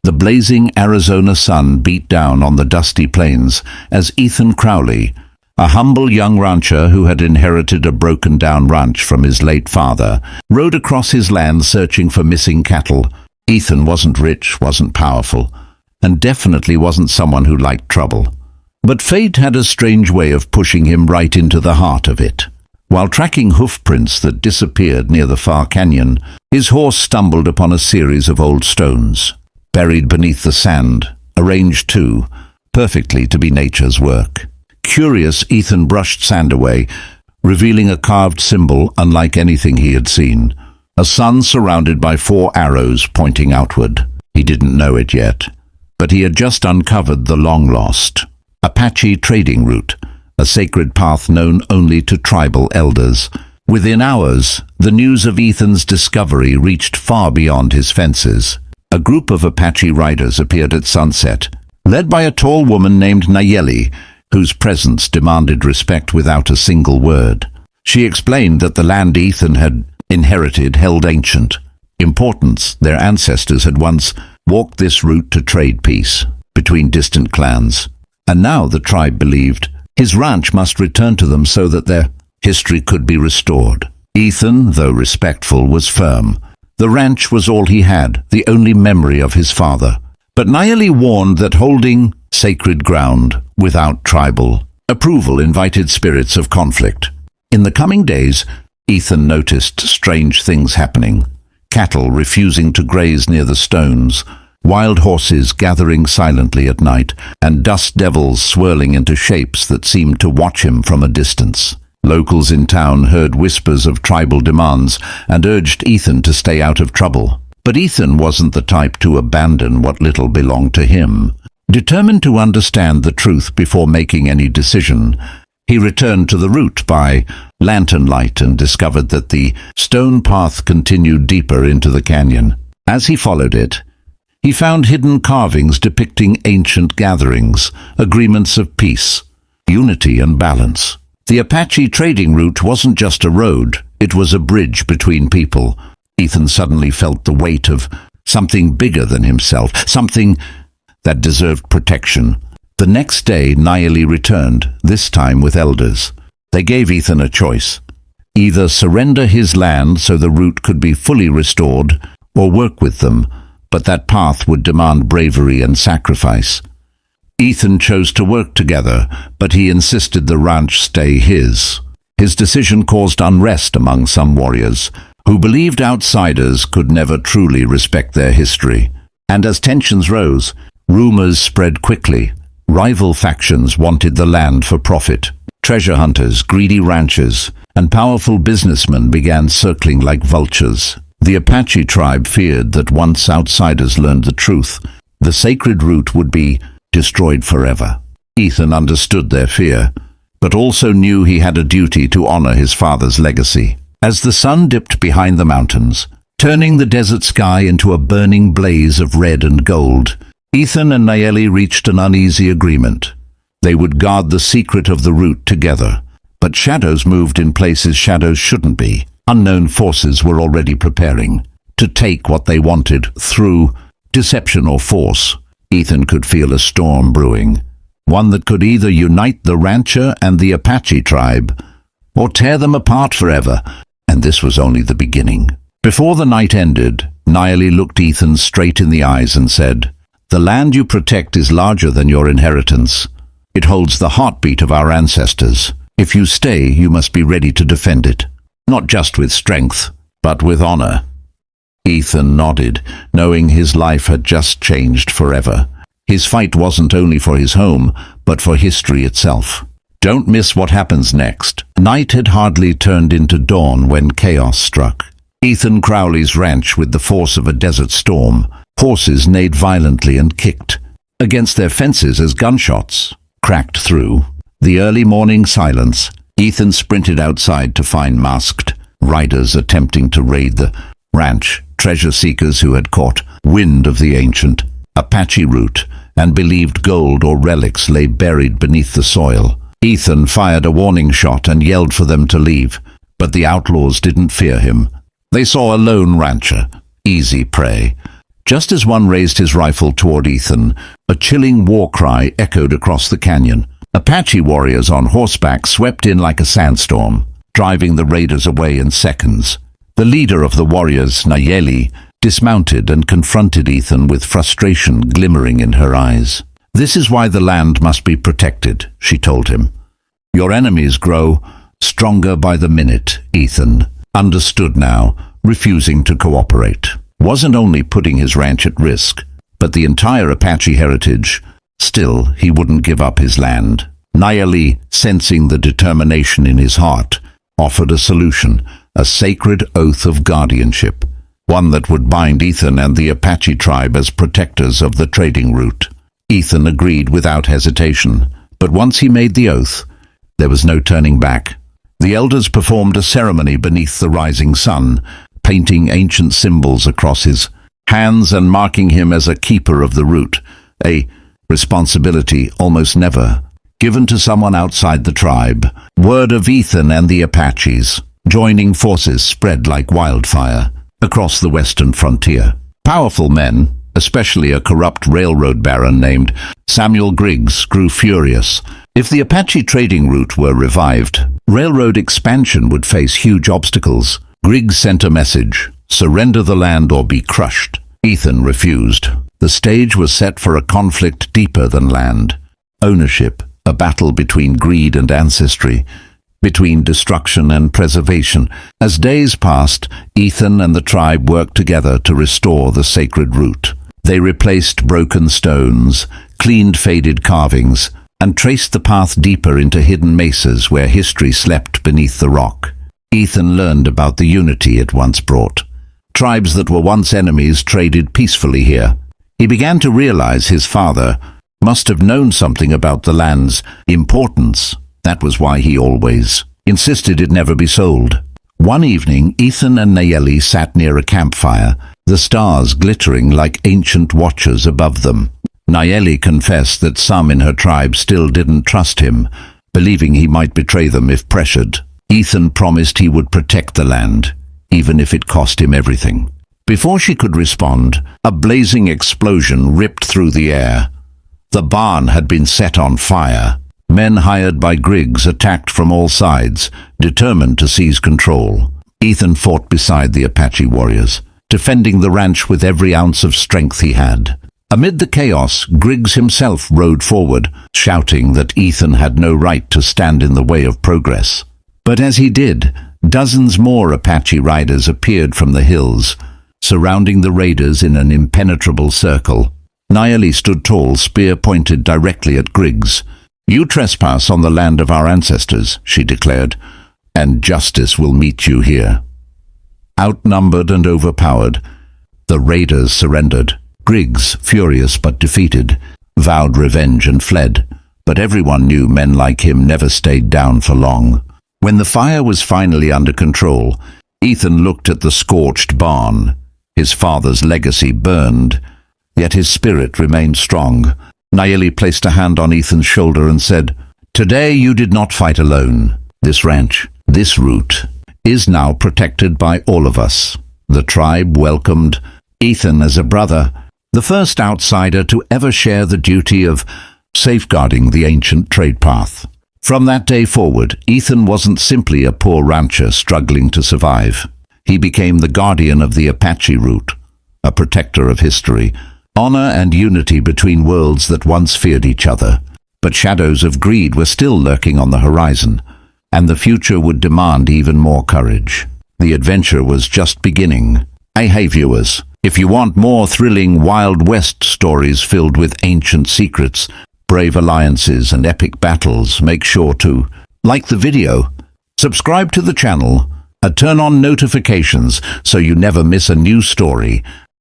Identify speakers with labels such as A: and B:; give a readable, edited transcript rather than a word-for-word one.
A: The blazing Arizona sun beat down on the dusty plains as Ethan Crowley, a humble young rancher who had inherited a broken-down ranch from his late father, rode across his land searching for missing cattle. Ethan wasn't rich, wasn't powerful, and definitely wasn't someone who liked trouble. But fate had a strange way of pushing him right into the heart of it. While tracking hoofprints that disappeared near the far canyon, his horse stumbled upon a series of old stones, buried beneath the sand, arranged too, perfectly to be nature's work. Curious, Ethan brushed sand away, revealing a carved symbol unlike anything he had seen. A sun surrounded by 4 arrows pointing outward. He didn't know it yet, but he had just uncovered the long-lost Apache trading route, a sacred path known only to tribal elders. Within hours, the news of Ethan's discovery reached far beyond his fences. A group of Apache riders appeared at sunset, led by a tall woman named Nayeli, whose presence demanded respect without a single word. She explained that the land Ethan had inherited held ancient importance. Their ancestors had once walked this route to trade peace between distant clans, and now the tribe believed his ranch must return to them so that their history could be restored. Ethan, though respectful, was firm. The ranch was all he had, the only memory of his father. But Nayeli warned that holding sacred ground without tribal approval invited spirits of conflict. In the coming days, Ethan noticed strange things happening. Cattle refusing to graze near the stones, wild horses gathering silently at night, and dust devils swirling into shapes that seemed to watch him from a distance. Locals in town heard whispers of tribal demands and urged Ethan to stay out of trouble. But Ethan wasn't the type to abandon what little belonged to him. Determined to understand the truth before making any decision, he returned to the route by lantern light and discovered that the stone path continued deeper into the canyon. As he followed it, he found hidden carvings depicting ancient gatherings, agreements of peace, unity and balance. The Apache trading route wasn't just a road, it was a bridge between people. Ethan suddenly felt the weight of something bigger than himself, something that deserved protection. The next day, Nayeli returned, this time with elders. They gave Ethan a choice: either surrender his land so the route could be fully restored, or work with them, but that path would demand bravery and sacrifice. Ethan chose to work together, but he insisted the ranch stay his. His decision caused unrest among some warriors, who believed outsiders could never truly respect their history. And as tensions rose, rumors spread quickly. Rival factions wanted the land for profit. Treasure hunters, greedy ranchers, and powerful businessmen began circling like vultures. The Apache tribe feared that once outsiders learned the truth, the sacred route would be destroyed forever. Ethan understood their fear, but also knew he had a duty to honor his father's legacy. As the sun dipped behind the mountains, turning the desert sky into a burning blaze of red and gold, Ethan and Nayeli reached an uneasy agreement. They would guard the secret of the route together, but shadows moved in places shadows shouldn't be. Unknown forces were already preparing to take what they wanted through deception or force. Ethan could feel a storm brewing, one that could either unite the rancher and the Apache tribe, or tear them apart forever, and this was only the beginning. Before the night ended, Nayeli looked Ethan straight in the eyes and said, "The land you protect is larger than your inheritance. It holds the heartbeat of our ancestors. If you stay, you must be ready to defend it, not just with strength, but with honor." Ethan nodded, knowing his life had just changed forever. His fight wasn't only for his home, but for history itself. Don't miss what happens next. Night had hardly turned into dawn when chaos struck. Ethan Crowley's ranch with the force of a desert storm. Horses neighed violently and kicked against their fences as gunshots cracked through the early morning silence. Ethan sprinted outside to find masked riders attempting to raid the ranch, treasure seekers who had caught wind of the ancient Apache route and believed gold or relics lay buried beneath the soil. Ethan fired a warning shot and yelled for them to leave, but the outlaws didn't fear him. They saw a lone rancher, easy prey. Just as one raised his rifle toward Ethan, a chilling war cry echoed across the canyon. Apache warriors on horseback swept in like a sandstorm, driving the raiders away in seconds. The leader of the warriors, Nayeli, dismounted and confronted Ethan with frustration glimmering in her eyes. "This is why the land must be protected," she told him. "Your enemies grow stronger by the minute." Ethan understood now, refusing to cooperate. Wasn't only putting his ranch at risk, but the entire Apache heritage. Still, he wouldn't give up his land. Nayeli, sensing the determination in his heart, offered a solution, a sacred oath of guardianship, one that would bind Ethan and the Apache tribe as protectors of the trading route. Ethan agreed without hesitation, but once he made the oath, there was no turning back. The elders performed a ceremony beneath the rising sun, painting ancient symbols across his hands and marking him as a keeper of the route, a responsibility almost never given to someone outside the tribe. Word of Ethan and the Apaches joining forces spread like wildfire across the western frontier. Powerful men, especially a corrupt railroad baron named Samuel Griggs, grew furious. If the Apache trading route were revived, railroad expansion would face huge obstacles. Griggs sent a message: surrender the land or be crushed. Ethan refused. The stage was set for a conflict deeper than land. Ownership, a battle between greed and ancestry, between destruction and preservation. As days passed, Ethan and the tribe worked together to restore the sacred route. They replaced broken stones, cleaned faded carvings, and traced the path deeper into hidden mesas where history slept beneath the rock. Ethan learned about the unity it once brought. Tribes that were once enemies traded peacefully here. He began to realize his father must have known something about the land's importance. That was why he always insisted it never be sold. One evening, Ethan and Nayeli sat near a campfire, the stars glittering like ancient watchers above them. Nayeli confessed that some in her tribe still didn't trust him, believing he might betray them if pressured. Ethan promised he would protect the land, even if it cost him everything. Before she could respond, a blazing explosion ripped through the air. The barn had been set on fire. Men hired by Griggs attacked from all sides, determined to seize control. Ethan fought beside the Apache warriors, defending the ranch with every ounce of strength he had. Amid the chaos, Griggs himself rode forward, shouting that Ethan had no right to stand in the way of progress. But as he did, dozens more Apache riders appeared from the hills, surrounding the raiders in an impenetrable circle. Nayeli stood tall, spear pointed directly at Griggs. "You trespass on the land of our ancestors," she declared, "and justice will meet you here." Outnumbered and overpowered, the raiders surrendered. Griggs, furious but defeated, vowed revenge and fled, but everyone knew men like him never stayed down for long. When the fire was finally under control, Ethan looked at the scorched barn. His father's legacy burned, yet his spirit remained strong. Nayeli placed a hand on Ethan's shoulder and said, "Today you did not fight alone. This ranch, this route, is now protected by all of us." The tribe welcomed Ethan as a brother, the first outsider to ever share the duty of safeguarding the ancient trade path. From that day forward, Ethan wasn't simply a poor rancher struggling to survive. He became the guardian of the Apache route, a protector of history, honor and unity between worlds that once feared each other. But shadows of greed were still lurking on the horizon, and the future would demand even more courage. The adventure was just beginning. Hey viewers, if you want more thrilling Wild West stories filled with ancient secrets, brave alliances and epic battles, make sure to like the video, subscribe to the channel, and turn on notifications so you never miss a new story.